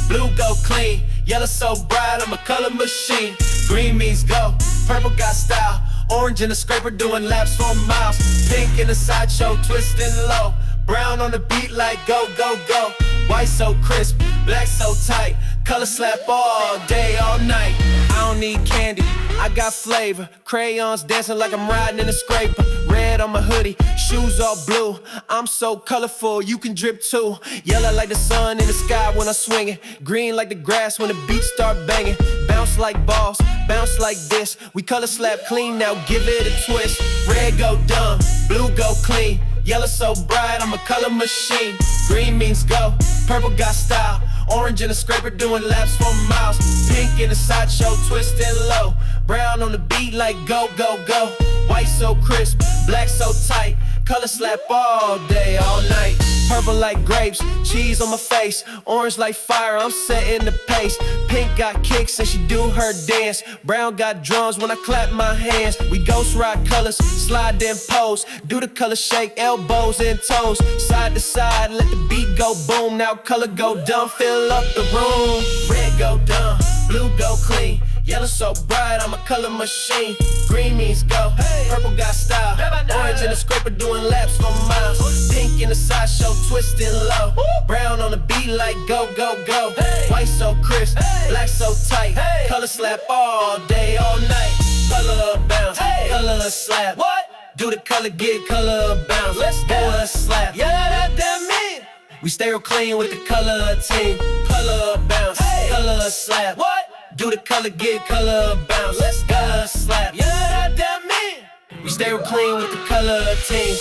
blue go clean, yellow so bright, I'm a color machine. Green means go, purple got style, orange in the scraper doing laps for miles. Pink in the sideshow twisting low, brown on the beat like go, go, go. White so crisp, black so tight, color slap all day, all night. I don't need candy, I got flavor. Crayons dancing like I'm riding in a scraper. Red on my hoodie, shoes all blue. I'm so colorful, you can drip too. Yellow like the sun in the sky when I'm swinging. Green like the grass when the beats start banging. Bounce like balls, bounce like this. We color slap clean, now give it a twist. Red go dumb, blue go clean, yellow so bright, I'm a color machine. Green means go, purple got style, orange in the scraper doing laps for miles. Pink in the sideshow twisting low, brown on the beat like go, go, go. White so crisp, black so tight, color slap all day, all night. Purple like grapes, cheese on my face, orange like fire, I'm setting the pace. Pink got kicks and she do her dance, brown got drums when I clap my hands. We ghost ride colors, slide then pose, do the color shake, elbows and toes, side to side, let the beat go boom. Now color go dumb, fill up the room. Red go dumb, blue go clean, yellow so bright, I'm a color machine. Green means go, purple got style, orange in the scraper doing laps for miles. Pink in the sideshow twisting low, brown on the beat like go, go, go. White so crisp, black so tight, color slap all day, all night. Color bounce, color slap. What? Do the color, get color bounce. Let's do a slap. Yeah, that mean. We stay real clean with the color team. Color bounce, color slap. What? Do the color, get color bounce. Let's go slap. Yeah, that mean. We stay real clean with the color team.